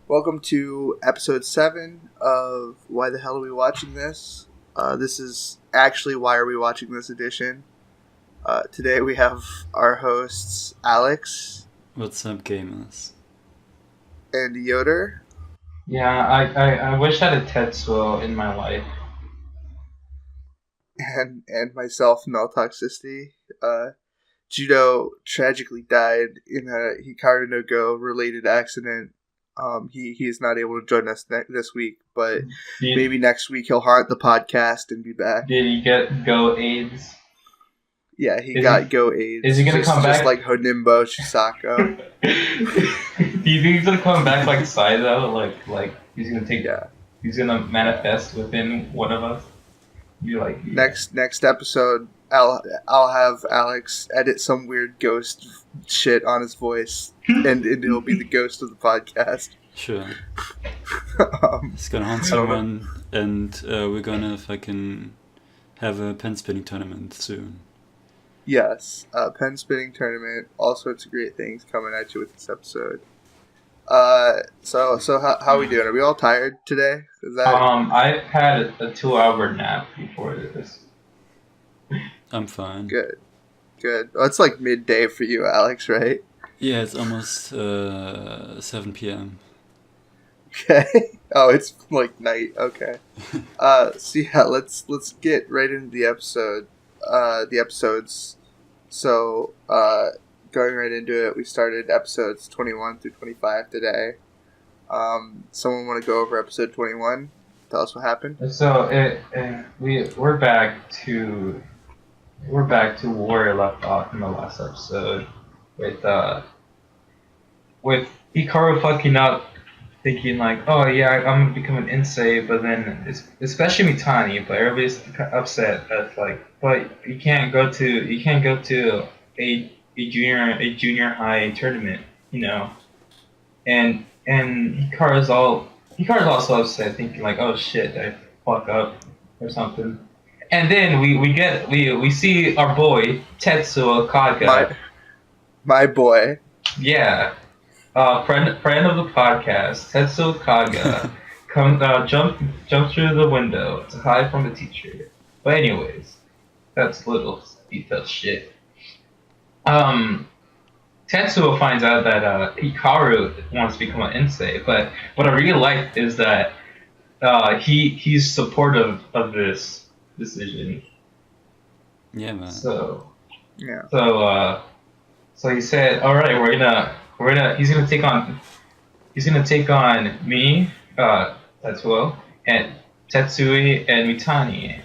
Welcome to episode 7 of Why the Hell Are We Watching This? This is actually Why Are We Watching This edition. Today we have our hosts, Alex. What's up, gamers? And YODR. Yeah, I wish I had a Tetsuo in my life. And myself, Null Toxicity. Joodough tragically died in a Hikaru no Go related accident. He is not able to join us this week, but maybe next week he'll haunt the podcast and be back. Did he get Go AIDS? Yeah, he got Go AIDS. Is he gonna come back? Just like Honimbo Chisako. Do you think he's gonna come back like Saizo? Like he's gonna take? Yeah. He's gonna manifest within one of us. Be like next episode. I'll have Alex edit some weird ghost shit on his voice, and it'll be the ghost of the podcast. Sure. He's gonna haunt someone, and we're gonna fucking have a pen spinning tournament soon. Yes, pen spinning tournament. All sorts of great things coming at you with this episode. So how are we doing? Are we all tired today? I've had a 2-hour nap before this. I'm fine. Good. Well, it's like midday for you, Alex, right? Yeah, it's almost 7 p.m. Okay. Oh, it's like night. Okay. So yeah, let's get right into the episode. The episodes. So, going right into it, we started episodes 21 through 25 today. Someone want to go over episode 21? Tell us what happened. So we're back to where we left off in the last episode with Hikaru fucking up, thinking like, oh yeah, I'm gonna become an insei, but then especially Mitani, but everybody's upset that like, but you can't go to a junior high tournament, you know, and Hikaru's also upset, thinking like, oh shit, I fuck up or something. And then we see our boy Tetsuo Kaga. My boy. Yeah. Friend of the podcast, Tetsuo Kaga, jump through the window to hide from the teacher. But anyways, that's little detail shit. Tetsuo finds out that Hikaru wants to become an insei, but what I really like is that he's supportive of this decision. Yeah, man. So he said, all right, he's gonna take on me, Tetsuo, and Tetsui and Mitani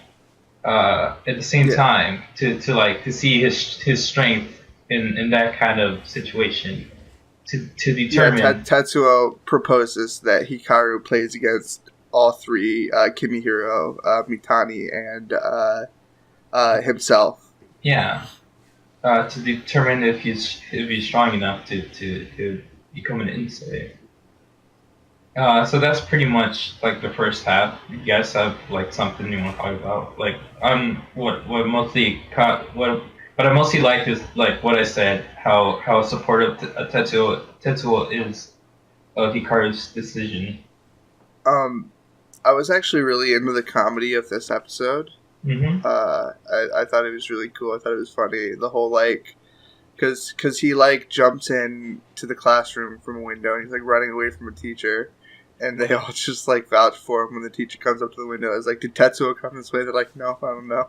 at the same time to see his strength in that kind of situation to determine. Yeah, Tetsuo proposes that Hikaru plays against all three, Kimihiro, Mitani, and himself. Yeah. To determine if he's strong enough to become an insei. So that's pretty much like the first half. You guys have like something you want to talk about? Like what I mostly like is like what I said, how supportive Tetsuo is of Hikaru's decision. I was actually really into the comedy of this episode. Mm-hmm. I thought it was really cool. I thought it was funny. The whole like, cause he like jumps in to the classroom from a window and he's like running away from a teacher, and they all just like vouch for him when the teacher comes up to the window. It's like, did Tetsuo come this way? They're like, no, I don't know.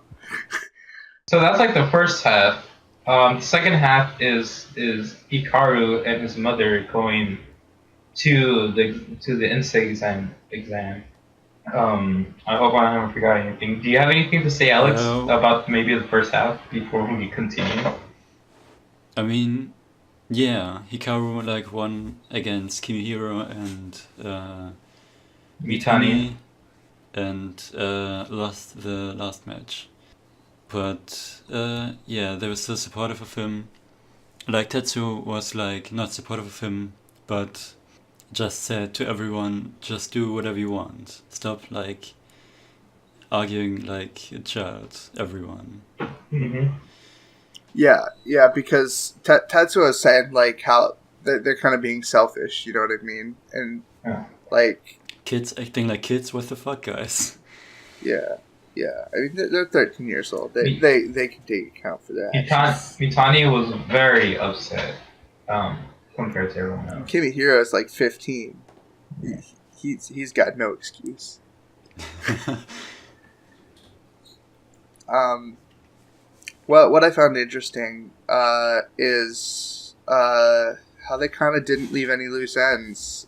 So that's like the first half. The second half is Hikaru and his mother going to the insei exam. I hope I haven't forgotten anything. Do you have anything to say, Alex, about maybe the first half before we continue? I mean, yeah, Hikaru like won against Kimihiro and Mitani, and lost the last match. But yeah, they were still supportive of him. Like Tetsuo was like not supportive of him, but just said to everyone, just do whatever you want. Stop like arguing like a child, everyone. Mm-hmm. Yeah, because Tetsuo is saying like how they're kind of being selfish. You know what I mean? And Yeah. like Kids acting like kids. What the fuck, guys? yeah. I mean, they're 13 years old. They can take account for that. Mitani was very upset compared to everyone else. Kimihiro is like 15. He's got no excuse. What I found interesting is how they kind of didn't leave any loose ends.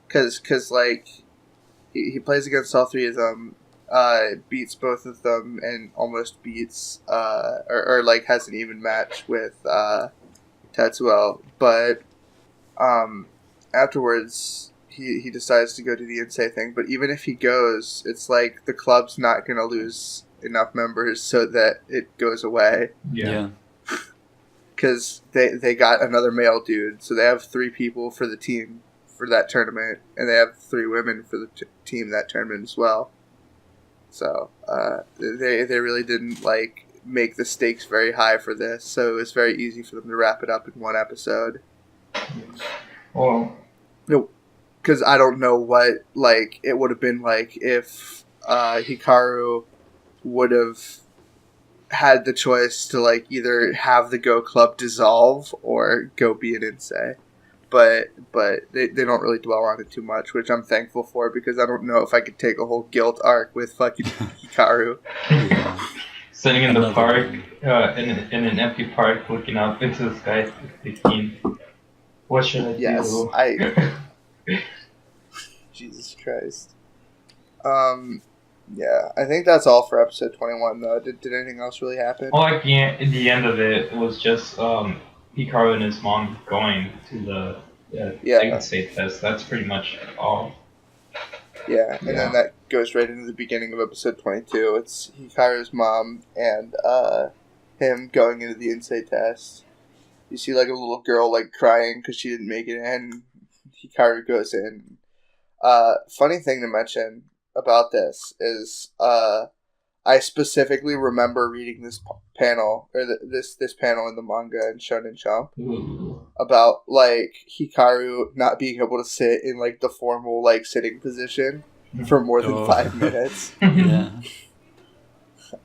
Cause like he plays against all three of them, beats both of them, and almost beats or like has an even match with Tetsuo, but afterwards he decides to go to the Insei thing. But even if he goes, it's like the club's not gonna lose enough members so that it goes away. Yeah. Because they got another male dude, so they have 3 people for the team for that tournament, and they have 3 women for the team that tournament as well. So they really didn't like make the stakes very high for this, so it was very easy for them to wrap it up in one episode. Well, because I don't know what like it would have been like if Hikaru would have had the choice to like either have the Go Club dissolve or go be an Insei. But they don't really dwell on it too much, which I'm thankful for, because I don't know if I could take a whole guilt arc with fucking Hikaru. Yeah. sitting in the Another park, one. in an empty park, looking up into the sky, thinking, what should I do? Jesus Christ. Yeah, I think that's all for episode 21, though. Did anything else really happen? Well, like the end of it was just Hikaru and his mom going to the second state test. That's pretty much all. Yeah, and then that goes right into the beginning of episode 22. It's Hikaru's mom and him going into the Insei test. You see like a little girl like crying because she didn't make it in. Hikaru goes in. Funny thing to mention about this is I specifically remember reading this panel, or this panel in the manga in Shonen Jump, about like Hikaru not being able to sit in like the formal like sitting position for more than 5 minutes. Yeah.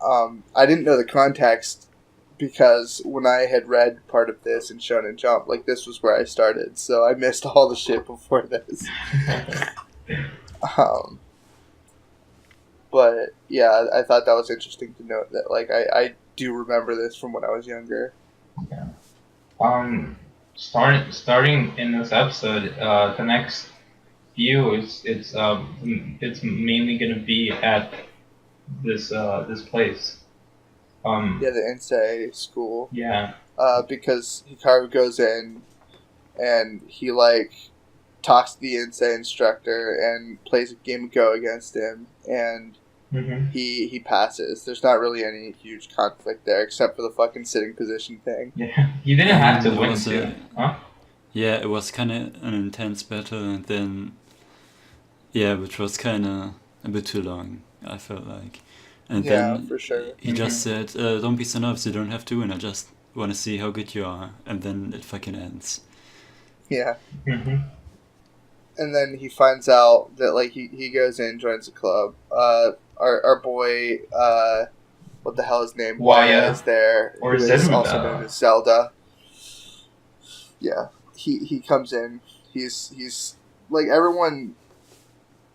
I didn't know the context because when I had read part of this in Shonen Jump, like this was where I started, so I missed all the shit before this. But yeah, I thought that was interesting to note that like I do remember this from when I was younger. Yeah. Starting in this episode, the next view it's mainly gonna be at this place. Yeah, the Insei school. Yeah. Because Hikaru goes in and he like talks to the Insei instructor and plays a game of Go against him, and he passes. There's not really any huge conflict there except for the fucking sitting position thing. Yeah, he didn't have to win too. Huh? Yeah, it was kind of an intense battle, and then which was kind of a bit too long, I felt like. And then for sure. He just said, "Don't be so nervous. You don't have to win. I just want to see how good you are." And then it fucking ends. Yeah. And then he finds out that like he goes in, joins the club. Our boy, what the hell is his name? Waya is there, or who is Zelda. also known as Zelda. Yeah, he comes in. He's like, everyone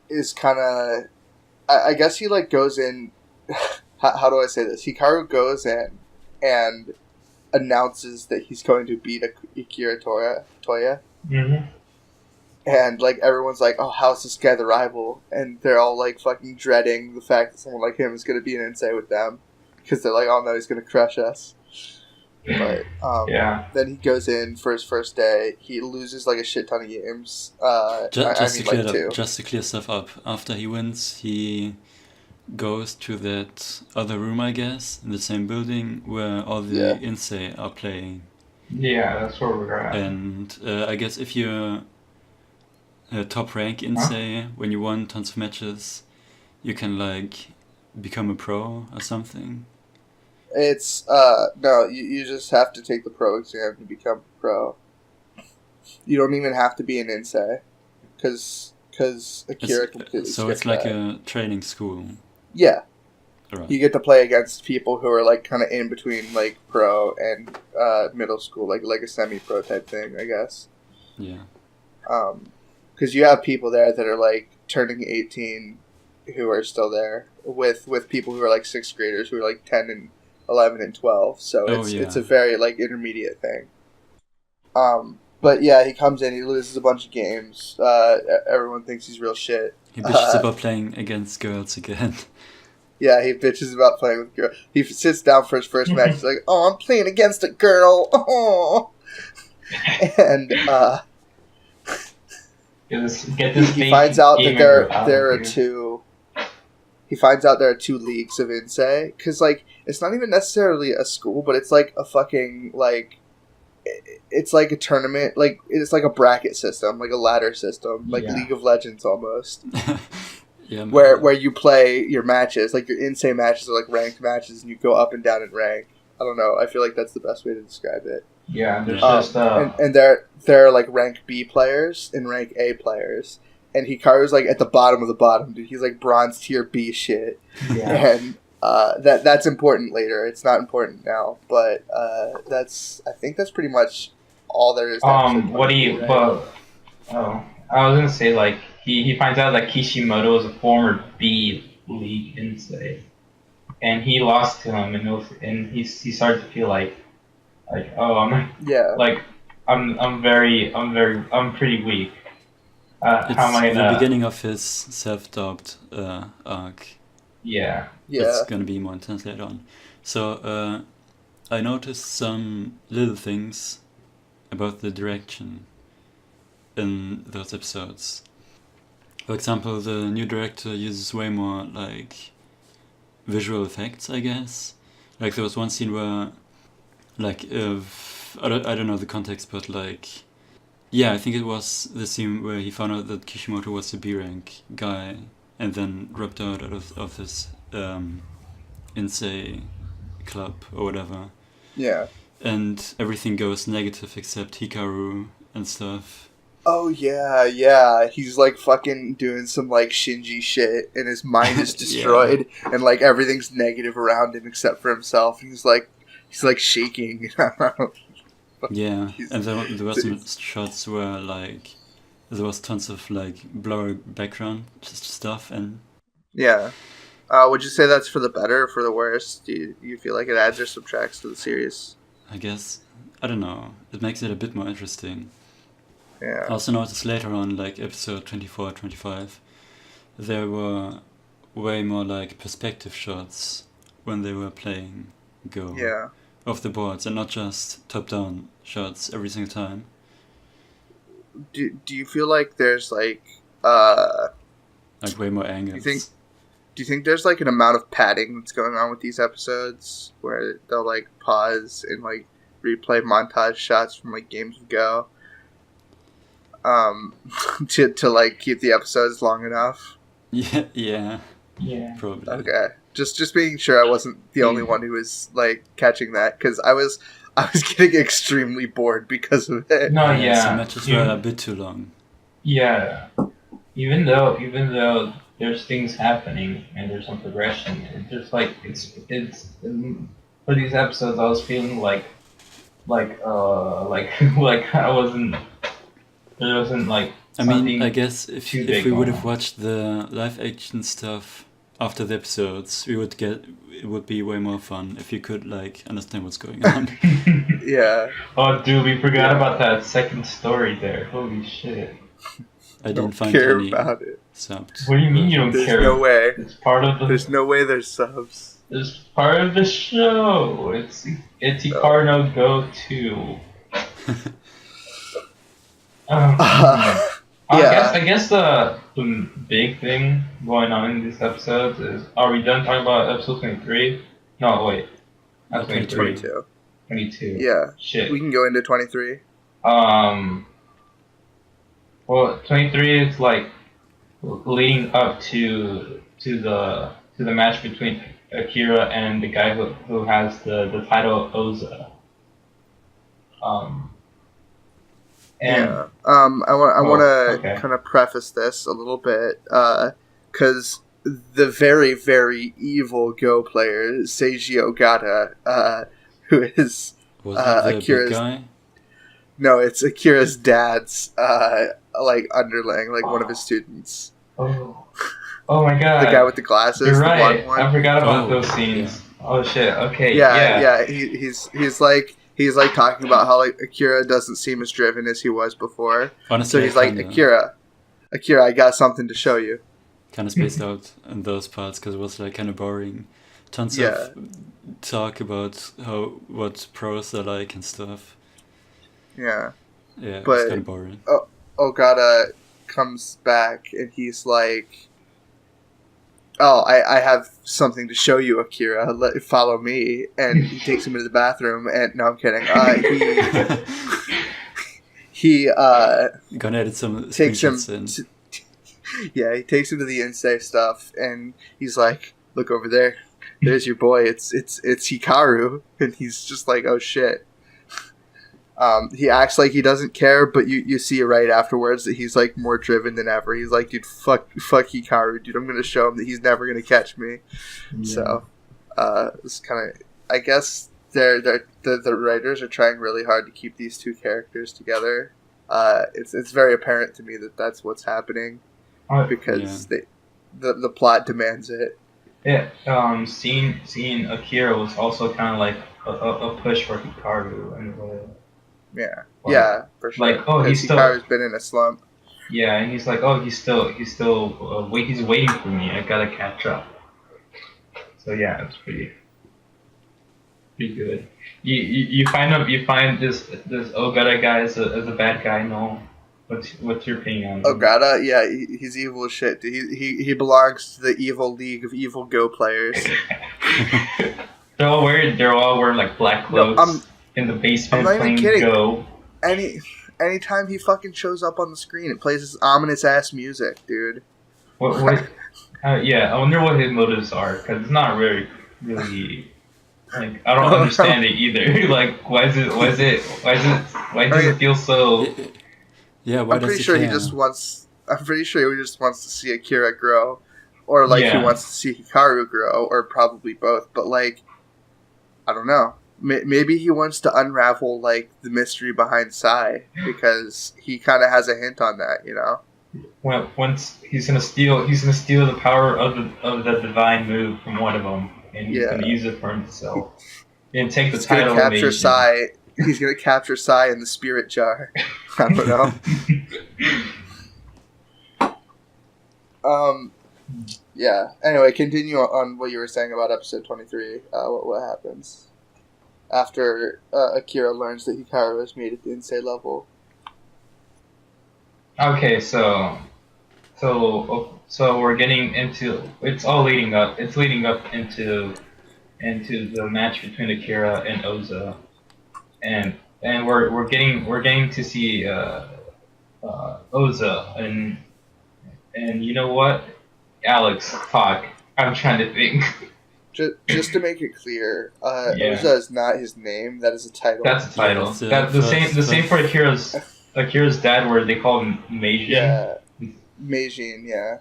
is kind of. I guess he like goes in. How do I say this? Hikaru goes in and announces that he's going to beat Akira Toya. And like everyone's like, oh, how's this guy the rival? And they're all like fucking dreading the fact that someone like him is going to be an Insei with them, because they're like, oh no, he's going to crush us. But then he goes in for his first day. He loses like a shit ton of games. Just to clear stuff up, after he wins, he goes to that other room, I guess, in the same building where all the Insei are playing. Yeah, that's where we're at. And I guess if you're a top rank Insei, when you won tons of matches, you can like become a pro or something. It's no, you just have to take the pro exam to become pro. You don't even have to be an insei, because Akira completely So skipped it's like that. a training school. Yeah. Right. You get to play against people who are like kind of in between like pro and middle school, like a semi-pro type thing, I guess. Yeah. Because you have people there that are like turning 18, who are still there with people who are like 6th graders who are like 10 and 11 and 12. So it's a very like intermediate thing. But yeah, he comes in, he loses a bunch of games. Everyone thinks he's real shit. He bitches about playing against girls again. Yeah, he bitches about playing with girls. He sits down for his first match. He's like, "Oh, I'm playing against a girl." Oh. And he finds out that there are two. He finds out there are 2 leagues of Insei, because like it's not even necessarily a school, but it's like a fucking like. It's like a tournament, like it's like a bracket system, like a ladder system, like League of Legends almost. Yeah, where you play your matches, like your insane matches are like ranked matches, and you go up and down in rank. I don't know. I feel like that's the best way to describe it. Yeah, there's just and there are like rank B players and rank A players, and Hikaru's like at the bottom of the bottom, dude. He's like bronze tier B shit. Yeah. And that's important later. It's not important now, but I think that's pretty much all there is. What do you? Right? I was gonna say like he finds out that Kishimoto is a former B League Insei, and he lost to him, and he started to feel like oh I'm pretty weak. It's how am I gonna... the beginning of his self-doubt arc. Yeah. It's gonna be more intense later on. So I noticed some little things about the direction in those episodes. For example, the new director uses way more like visual effects, I guess. Like there was one scene where, like, if I don't know the context, but like, yeah, I think it was the scene where he found out that Kishimoto was a B rank guy, and then dropped out of this Insei club or whatever. Yeah. And everything goes negative except Hikaru and stuff. Oh yeah. He's like fucking doing some like Shinji shit, and his mind is destroyed, and like everything's negative around him except for himself. And he's like shaking. Yeah, and there was some shots where like there was tons of like blurry background stuff, and yeah. Would you say that's for the better or for the worse? Do you feel like it adds or subtracts to the series? I guess, I don't know. It makes it a bit more interesting. Yeah. I also noticed later on, like episode 24, 25, there were way more like perspective shots when they were playing Go. Yeah. Off the boards, and not just top-down shots every single time. Do you feel like there's like way more angles? Do you think there's like an amount of padding that's going on with these episodes where they'll like pause and like replay montage shots from like games of Go to like keep the episodes long enough? Yeah. Probably. Okay. Just making sure I wasn't the only one who was like catching that, because I was getting extremely bored because of it. No, yeah. Some matches were a bit too long. Yeah. Even though there's things happening and there's some progression, it's just like it's for these episodes I was feeling like I wasn't. There wasn't like. I mean, I guess if we would have watched the live action stuff after the episodes, it would be way more fun if you could like understand what's going on. Yeah. Oh, dude, we forgot about that second story there. Holy shit. I didn't find care any about it. Subs. What do you mean you don't care? There's no way. It's part of the. There's no way there's subs. It's part of the show. It's Hikaru no Go 2. I guess the big thing going on in these episodes is, are we done talking about episode 23? No, wait. Not 23. 22. Yeah. Shit. We can go into 23. Well, 23 is like leading up to the match between Akira and the guy who has the title Oza. And I want to okay. kind of preface this a little bit, because the very, very evil Go player, Seiji Ogata, who is Was that the big Akira's... guy? No, it's Akira's dad's, like, underling, like, one of his students. Oh my god. The guy with the glasses, You're the right. blonde one. I forgot about Oh, those scenes. yeah. Oh shit. Okay. Yeah. He's like talking about how like Akira doesn't seem as driven as he was before. Honestly, So he's like, Akira, I got something to show you. Kind of spaced out in those parts because it was like kind of boring. Tons of talk about what pros are like and stuff. Yeah. Yeah, it But was kind of boring. Ogata comes back and he's like, "Oh, I have something to show you, Akira. Follow me." And he takes him into the bathroom. And no, I'm kidding. He Gonna edit some takes him. screenshots in. Yeah, he takes him to the in-safe stuff, and he's like, "Look over there. There's your boy. It's Hikaru." And he's just like, "Oh shit." He acts like he doesn't care, but you see right afterwards that he's like more driven than ever. He's like, "Dude, fuck Hikaru, dude. I'm gonna show him that he's never gonna catch me." Yeah. So, it's kind of, I guess the writers are trying really hard to keep these two characters together. It's very apparent to me that that's what's happening because the plot demands it. Yeah. Seeing Akira was also kind of like a push for Hikaru in a way. Yeah, Like, yeah, for sure. Like, oh, Hikaru's been in a slump. Yeah, and he's like, oh, he's waiting for me. I gotta catch up. So yeah, it's pretty good. You find this Ogata guy as a bad guy. No, what's your opinion on him? Ogata, yeah, he's evil as shit. He belongs to the evil league of evil Go players. They're all wearing like black clothes. In the basement I'm not playing even kidding. Go. Anytime he fucking shows up on the screen, it plays this ominous ass music, dude. What yeah, I wonder what his motives are, because it's not really like I don't understand it either. Like why does it feel so? Yeah, why I'm does pretty sure care? he just wants to see Akira grow, or like he wants to see Hikaru grow, or probably both. But like, I don't know. Maybe he wants to unravel like the mystery behind Sai because he kind of has a hint on that, you know. Once he's gonna steal the power of the divine move from one of them, and he's gonna use it for himself and take the title. He's gonna capture Sai in the spirit jar. I don't know. Yeah. Anyway, continue on what you were saying about episode 23. What happens after Akira learns that Hikaru has made it to Insei level? Okay, so we're getting into it's leading up into the match between Akira and Oza, and we're getting to see Oza and you know what, Alex, fuck, I'm trying to think. Just to make it clear, Oza is not his name. That is a title. That's a title. That's the same for Akira's dad, where they call him Meijin. Yeah, Meijin. Yeah,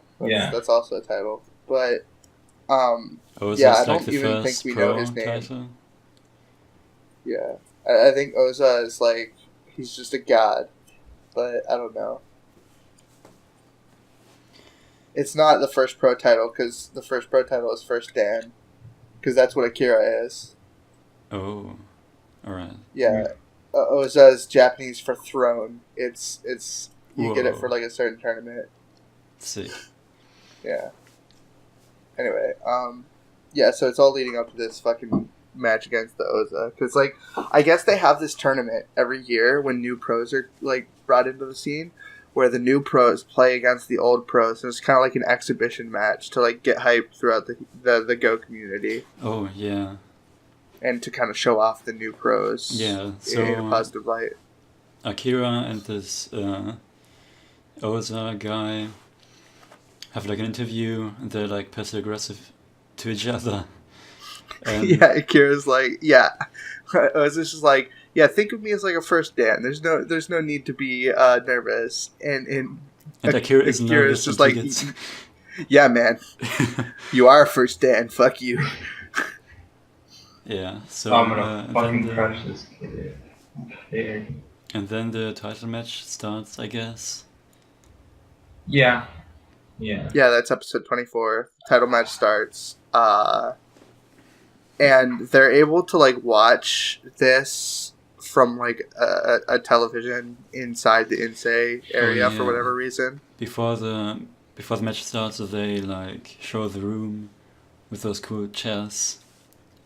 that's also a title. But I don't even think we know his name. Title? Yeah, I think Oza is like he's just a god, but I don't know. It's not the first pro title because the first pro title is First Dan. Because that's what Akira is. Oh, alright. Yeah, Oza is Japanese for throne. It's you get it for like a certain tournament. Let's see. Yeah. Anyway, so it's all leading up to this fucking match against the Oza. Because like, I guess they have this tournament every year when new pros are like brought into the scene, where the new pros play against the old pros, and it's kind of like an exhibition match to like get hype throughout the Go community. Oh yeah. And to kind of show off the new pros. Yeah. So in a positive light. Akira and this Oza guy have like an interview, and they're like passive aggressive to each other. Yeah, Akira's like, yeah. Oza's just like, yeah, think of me as like a first Dan. There's no need to be nervous. And Akira is Akira's nervous just and like, he gets... yeah, man, you are a first Dan. Fuck you. Yeah, so... I'm gonna and fucking then crush this kid. Okay. and then the title match starts, I guess. Yeah. Yeah. Yeah, that's episode 24. Title match starts. And they're able to like watch this from like a television inside the Insei area for yeah. whatever reason. Before the match starts, they like show the room with those cool chairs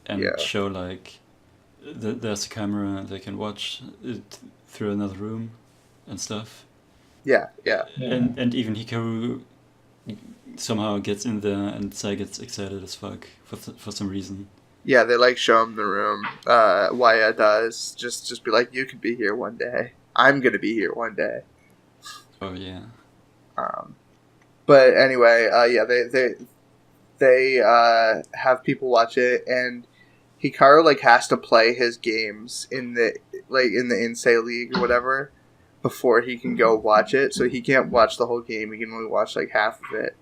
and Yeah. show like there's a camera, they can watch it through another room and stuff. Yeah. And even Hikaru somehow gets in there and Sai gets excited as fuck for some reason. Yeah, they like show him the room. Waya does just be like, you could be here one day. I'm gonna be here one day. Oh yeah. But anyway, yeah, they have people watch it, and Hikaru like has to play his games in the Insei League or whatever before he can go watch it. So he can't watch the whole game. He can only watch like half of it.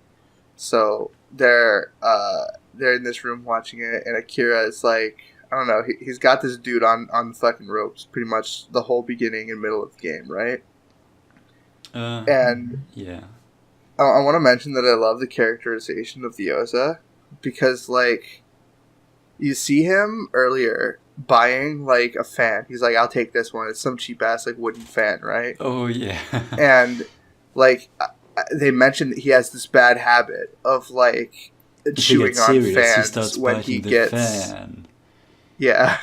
So they're in this room watching it, and Akira is like, I don't know, he's got this dude on the fucking ropes pretty much the whole beginning and middle of the game, right? And yeah, I want to mention that I love the characterization of the Yoza, because like you see him earlier buying like a fan. He's like, I'll take this one. It's some cheap ass like wooden fan, right? Oh yeah. And like they mentioned that he has this bad habit of like chewing on fans when he gets fan. Yeah.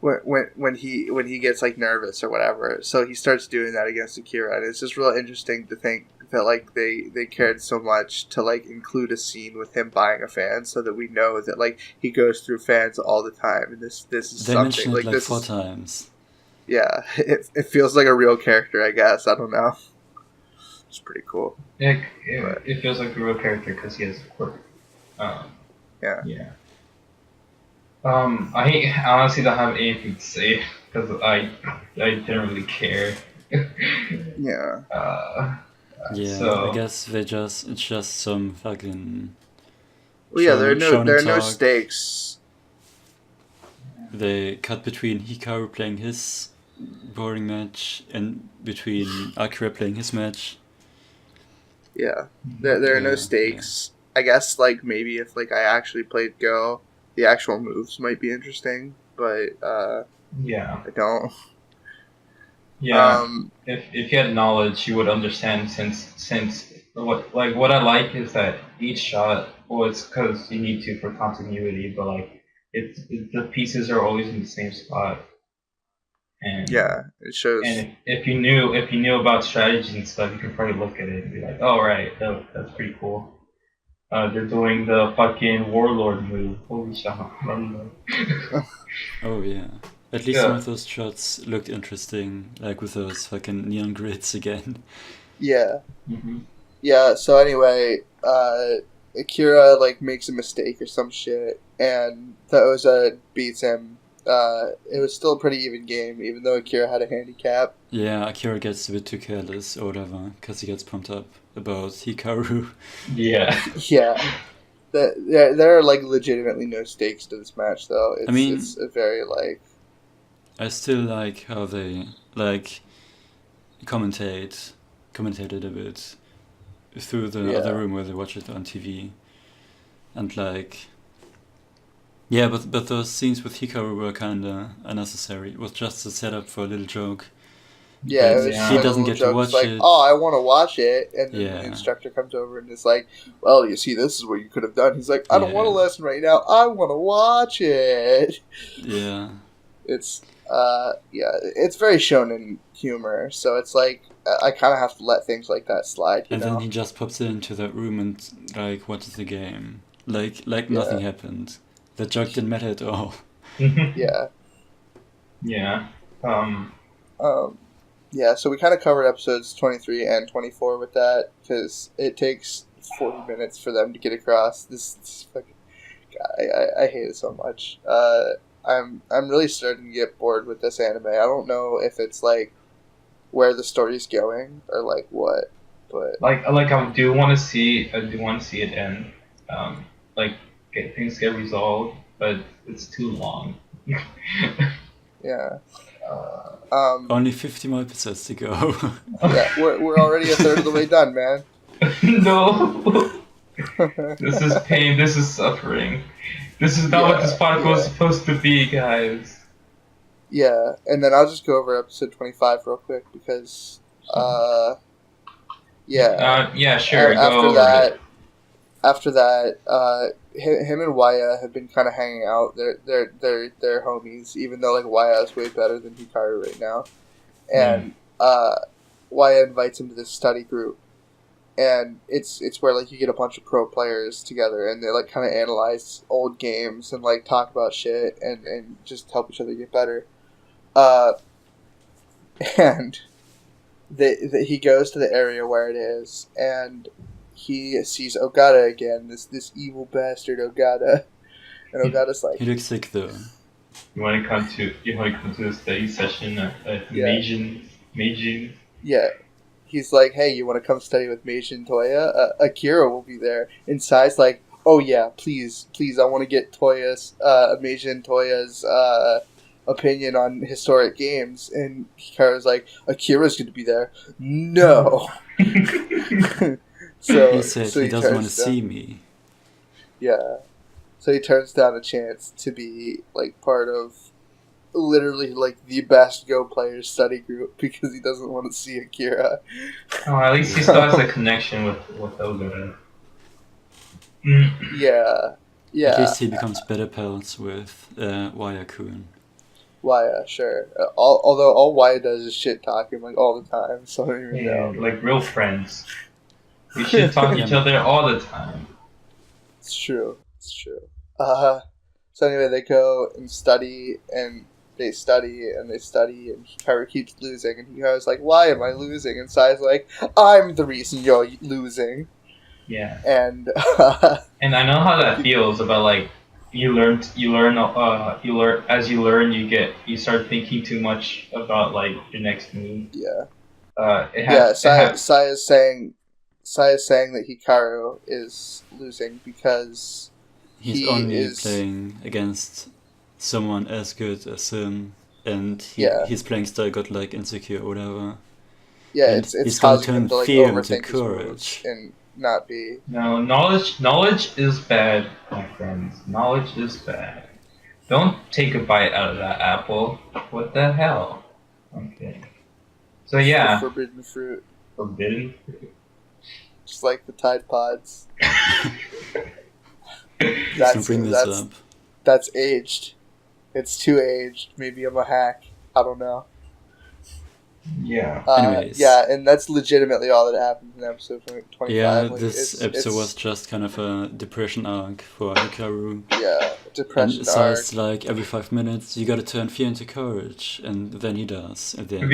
when he gets like nervous or whatever. So he starts doing that against Akira, and it's just real interesting to think that like they cared so much to like include a scene with him buying a fan, so that we know that like he goes through fans all the time, and this is they something like this 4 times. Yeah, it feels like a real character, I guess. I don't know. It's pretty cool. It feels like a real character because he has a quirk. Yeah. Yeah. I honestly don't have anything to say because I didn't really care. Yeah. Yeah, so, I guess it's just some fucking. Well, yeah, there are no talk. stakes. They cut between Hikaru playing his boring match and between Akira playing his match. Yeah, there are no stakes. Yeah. I guess like maybe if like I actually played Go, the actual moves might be interesting, but yeah, I don't. Yeah, if you had knowledge, you would understand. Since what I like is that each shot, well, it's because you need to for continuity, but like the pieces are always in the same spot. And yeah, it shows. And if you knew about strategy and stuff, you could probably look at it and be like, "Oh right, that's pretty cool." They're doing the fucking warlord move. Holy shit! Oh yeah. At least some of those shots looked interesting, like with those fucking neon grids again. Yeah. Mm-hmm. Yeah. So anyway, Akira like makes a mistake or some shit, and the Oza beats him. It was still a pretty even game, even though Akira had a handicap. Yeah, Akira gets a bit too careless or whatever, because he gets pumped up about Hikaru. Yeah. Yeah. There are like legitimately no stakes to this match, though. It's a very like. I still like how they like commentated a bit through the other room where they watch it on TV, and like. Yeah, but those scenes with Hikaru were kinda unnecessary. It was just a setup for a little joke. Yeah, he doesn't get to watch like, it. Oh, I want to watch it, and then the instructor comes over and is like, "Well, you see, this is what you could have done." He's like, "I don't want a lesson right now. I want to watch it." Yeah. It's it's very shonen humor, so it's like I kind of have to let things like that slide. And then he just pops into that room and like watches the game, like nothing happened. The joke didn't matter at all. Yeah. Yeah. Yeah, so we kind of covered episodes 23 and 24 with that, because it takes 40 minutes for them to get across. This fucking guy, I hate it so much. I'm really starting to get bored with this anime. I don't know if it's like where the story's going or like what, but Like I do want to see it end. Like things get resolved, but it's too long. yeah. Only 50 more episodes to go. Yeah, we're already a third of the way done, man. No. This is pain. This is suffering. This is not what this podcast was supposed to be, guys. Yeah, and then I'll just go over episode 25 real quick because, yeah, sure. Go over it. After that, him and Waya have been kind of hanging out. They're homies, even though like Waya is way better than Hikaru right now. And Waya invites him to this study group, and it's where like you get a bunch of pro players together, and they like kind of analyze old games and like talk about shit and just help each other get better. And he goes to the area where it is, and he sees Ogata again, this evil bastard Ogata, and Ogata's like, He looks sick though. You want to come to the study session at Meijin? Yeah. He's like, hey, you want to come study with Meijin Toya? Akira will be there. And Sai's like, oh yeah, please, I want to get Meijin Toya's opinion on historic games. And Hikaru's like, Akira's going to be there. No. So He said he doesn't want to see me. Yeah. So he turns down a chance to be like part of literally like the best Go players study group because he doesn't want to see Akira. Oh, at least he still has a connection with Ogata. Yeah. At least he becomes better pals with Waya-kun. Waya, sure. Although all Waya does is shit talk him like all the time, so I don't even know. Like real friends. We should talk to each other all the time. It's true. So anyway, they go and study, and they study, and Hikaru keeps losing, and Hikaru's like, why am I losing? And Sai's like, I'm the reason you're losing. Yeah. And and I know how that feels about like you learn as you learn you start thinking too much about like your next move. Yeah. Sai is saying that Hikaru is losing because he's only playing against someone as good as him, and he's playing style godlike insecure or whatever. Yeah, and it's causing him to like fear overthink into courage and not be. No, knowledge is bad, my friends. Knowledge is bad. Don't take a bite out of that apple. What the hell? Okay. So yeah. Forbidden fruit. Forbidden fruit. Just like the Tide Pods. That's aged. It's too aged. Maybe I'm a hack. I don't know. Yeah. Anyways. Yeah, and that's legitimately all that happened in episode 25. Yeah, like, this episode was just kind of a depression arc for Hikaru. Yeah, depression and so arc. it's like every 5 minutes you gotta turn fear into courage, and then he does at the end.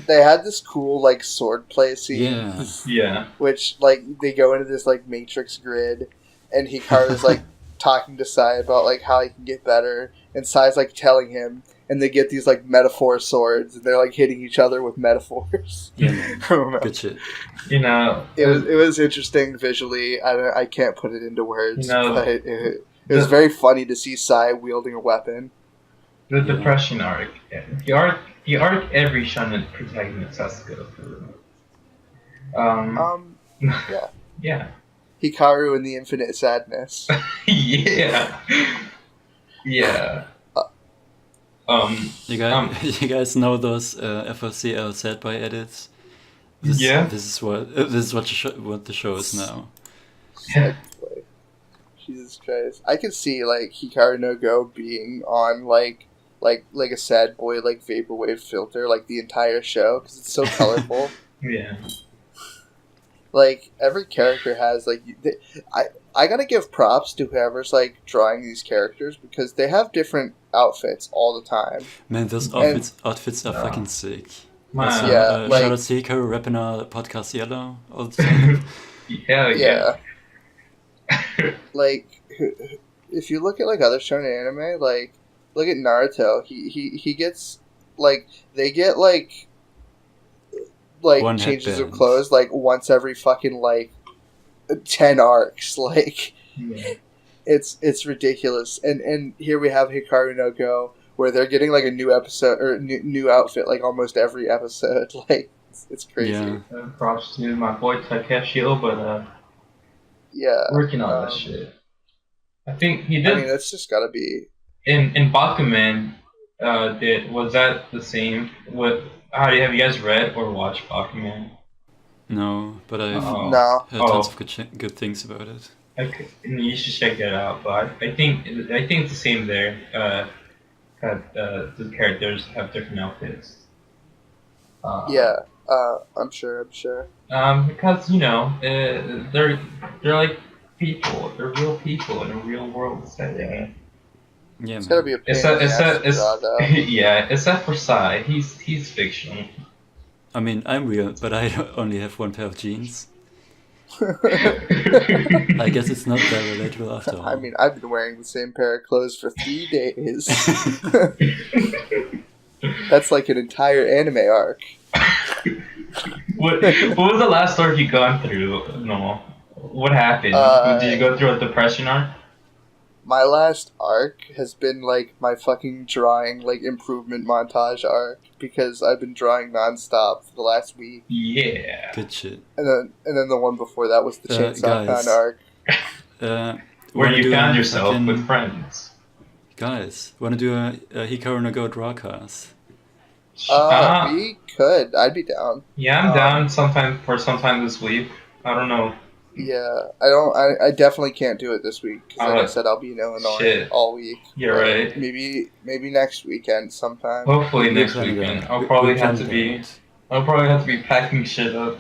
They had this cool like sword play scene. Yeah. Which like they go into this like matrix grid, and Hikaru's like talking to Sai about like how he can get better, and Sai's like telling him. And they get these like metaphor swords, and they're like hitting each other with metaphors. Yeah, good shit. You know, it was interesting visually. I can't put it into words, but it was very funny to see Sai wielding a weapon. The depression arc, the arc every shonen protagonist has to go through. Yeah. Hikaru and the Infinite Sadness. Yeah. You guys know those FOCL sad by edits? This is what the show is now. Jesus Christ! I could see like Hikaru no Go being on like a sad boy like vaporwave filter like the entire show because it's so colorful. Yeah. Like every character has like I gotta give props to whoever's like drawing these characters because they have different outfits all the time. Man, those outfits are fucking sick. Wow. Shout out to Hikaru rapping our podcast Yellow all the time. Yeah. Like if you look at like other shonen anime, like look at Naruto. He gets like they get like One changes of headband. clothes like once every fucking like 10 arcs. Like Yeah. it's ridiculous. And here we have Hikaru no Go, where they're getting like a new episode or new outfit like almost every episode. Like it's crazy. Yeah. Props to my boy Takeshi Obata Yeah. working on that shit. I think he I did mean, that's just gotta be. in Bakuman. Was that the same? Have you guys read or watched Bakuman? No, but I've No. heard tons of good things about it. Okay, you should check that out. But I think it's the same there. The characters have different outfits. Yeah. I'm sure. Because they're like people. They're real people in a real world setting. Yeah, It's man. gotta be a pain in the ass to draw, though. Yeah, except for Sai. He's fictional. I mean, I'm real, but I only have one pair of jeans. I guess it's not that relatable after all. I mean, I've been wearing the same pair of clothes for 3 days. That's like an entire anime arc. What was the last arc you gone through? No. What happened? Did you go through a depression arc? My last arc has been like my fucking drawing like improvement montage arc because I've been drawing nonstop for the last week. Yeah. Good shit. And then the one before that was the Chainsaw guys. Con arc. Where Wanna you do found a yourself fucking- with friends. Guys, wanna do a Hikaru no Go drawcast? We could. I'd be down. Yeah, I'm down sometime this week. I don't know. Yeah, I definitely can't do it this week because, like I said, I'll be in Illinois Shit. all week. You're But right. Maybe next weekend sometime. Hopefully We next planned weekend. that. I'll We probably planned have to be. that. I'll probably have to be packing shit up.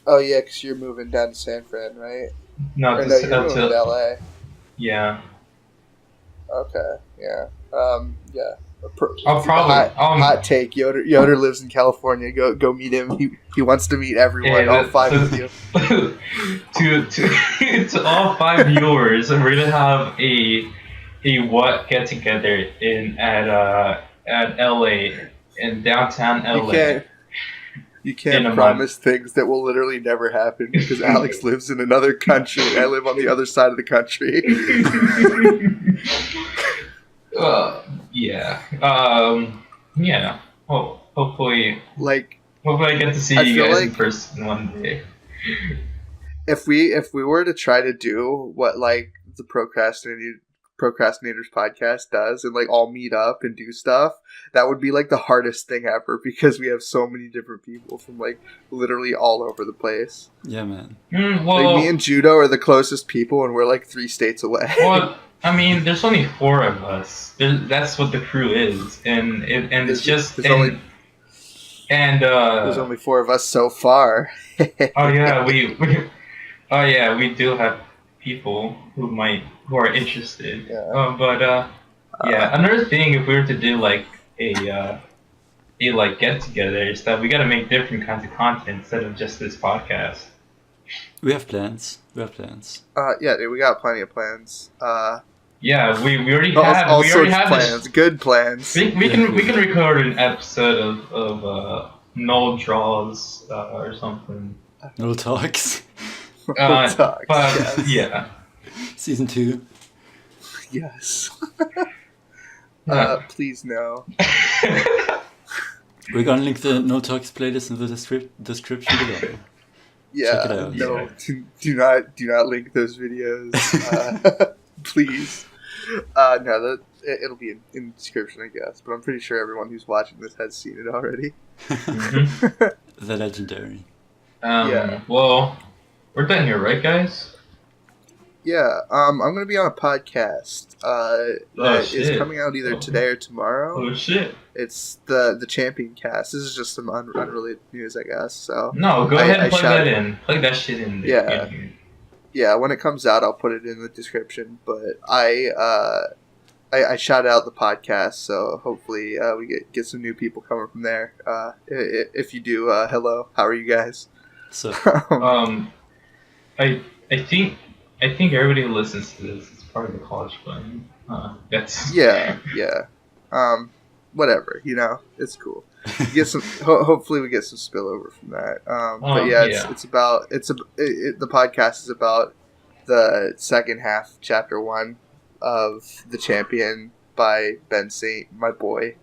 Oh yeah, because you're moving down to San Fran, right? No, Or no, you're moving to LA. Yeah. Okay, yeah. Yeah. I'll probably. Hot take. Yoder lives in California. Go meet him. He wants to meet everyone. Yeah, all 5 of you. to all 5 viewers, we're gonna have a WHAWWT get together at LA in downtown LA. You can't promise things that will literally never happen because Alex lives in another country. I live on the other side of the country. Yeah. Yeah. Hopefully I get to see I you feel guys like in person one day. if we were to try to do what like the Procrastinators podcast does and like all meet up and do stuff, that would be like the hardest thing ever because we have so many different people from like literally all over the place. Yeah, man. Well, Like me and Joodough are the closest people and we're like 3 states away. well, I mean, there's only 4 of us. That's what the crew is, and it's just there's only 4 of us so far. oh yeah, we do have people who are interested. Yeah. Yeah, another thing, if we were to do like a get together, is that we got to make different kinds of content instead of just this podcast. We have plans. Yeah, dude, we got plenty of plans. Yeah, we already all have sorts of this. plans, good plans. We can record an episode of Null draws or something. No talks. Talks, But yes. yeah. Season 2. Yes. Please no. We're gonna link the No Talks playlist in the description below. Yeah. Check it out. No. Do not link those videos. Please. No, it'll be in the description, I guess. But I'm pretty sure everyone who's watching this has seen it already. The legendary. Yeah. Well, we're done here, right, guys? Yeah. I'm gonna be on a podcast. That is shit. coming out either today or tomorrow. Oh shit! It's the Championcast. This is just some unrelated news, I guess. So No, go ahead and I plug shout- that in. Plug that shit in. Yeah. Yeah, when it comes out, I'll put it in the description. But I shout out the podcast, so hopefully we get some new people coming from there. If you do, hello, how are you guys? So I think I think everybody who listens to this is part of the college fund. That's Yeah. Whatever, it's cool. Get some. Hopefully, we get some spillover from that. But yeah, it's about the podcast is about the second half, chapter 1 of The Champion by Ben Saint, my boy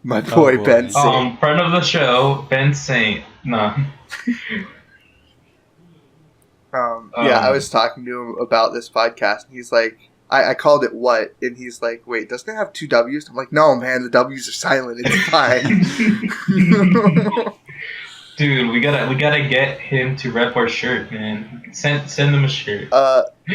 Ben Saint. Friend of the show, Ben Saint. No. Yeah, I was talking to him about this podcast, and he's like, I called it what? And he's like, wait, doesn't it have 2 W's? I'm like, no, man, the W's are silent. It's fine. Dude, we gotta get him to rep our shirt, man. Send him a shirt.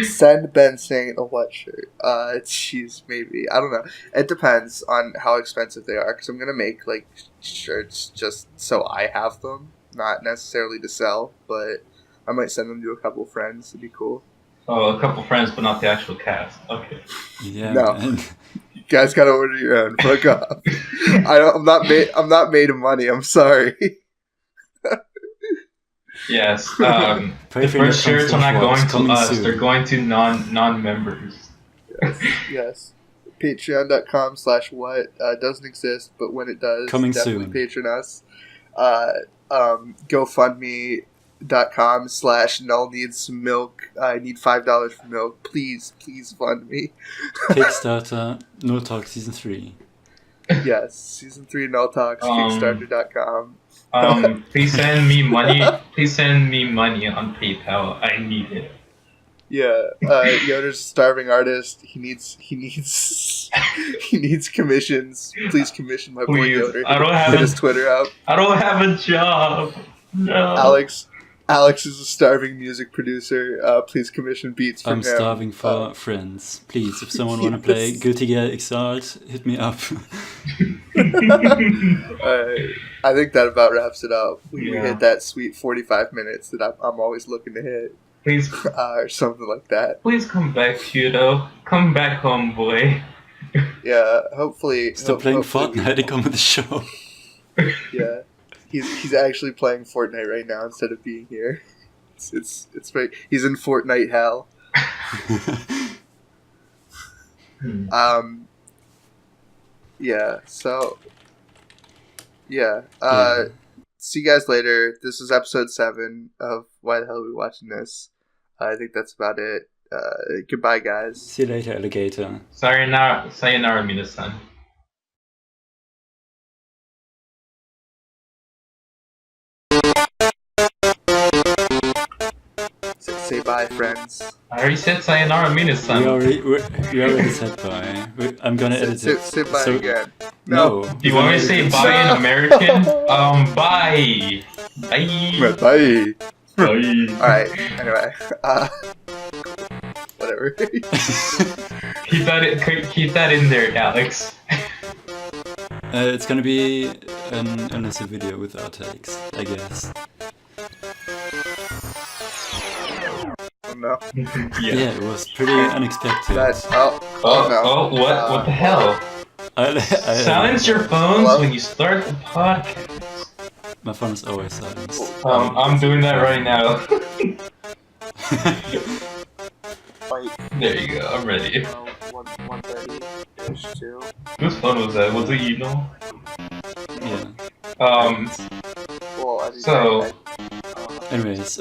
Send Ben Saint a what shirt? Jeez, maybe. I don't know. It depends on how expensive they are, because I'm gonna make like shirts just so I have them, not necessarily to sell, but I might send them to a couple friends. It'd be cool. Oh, a couple friends, but not the actual cast. Okay. Yeah. No, Man. You guys gotta order your own. Fuck off. I'm not made of money. I'm sorry. Yes. The first shirts are not going to us. Soon. They're going to non-members. Yes. Patreon.com/what doesn't exist, but when it does, coming definitely soon. Patron us. GoFundMe.com/Null needs some milk. I need $5 for milk. Please fund me. Kickstarter, Null Talk Season 3. Yes, Season 3 Null Talks, Kickstarter.com. Please send me money. Please send me money on PayPal. I need it. Yeah, Yoder's a starving artist. He needs commissions. Please commission my boy Yoder. Hit his Twitter out. I don't have a job. No. Alex is a starving music producer. Please commission beats from him. I'm starving for friends. Please, if someone want to play Guilty Gear Xrd, hit me up. I think that about wraps it up. We hit that sweet 45 minutes that I'm always looking to hit. Please, or something like that. Please come back, Joodough. Come back home, boy. Yeah, hopefully. Stop playing Fortnite and come with the show. Yeah. He's actually playing Fortnite right now instead of being here. It's very, he's in Fortnite hell. Yeah. So. Yeah. See you guys later. This is episode 7 of Why the Hell Are We Watching This? I think that's about it. Goodbye, guys. See you later, alligator. Sayonara, minasan. Say bye, friends. I already said sayonara, minasan. We already said bye. I'm gonna edit it. Say bye again. No. Do you want me to say bye in American? Bye. Bye. Bye. Bye. Alright, anyway. Whatever. keep that in there, Alex. It's gonna be an innocent video with outtakes, I guess. Oh no. Yeah, it was pretty unexpected. No. What the hell? Silence your phones when you start the podcast. My phone is always silenced. I'm doing that right now. There you go, I'm ready. 1:30-ish. Whose phone was that? Was it Yeah. Well, Anyways,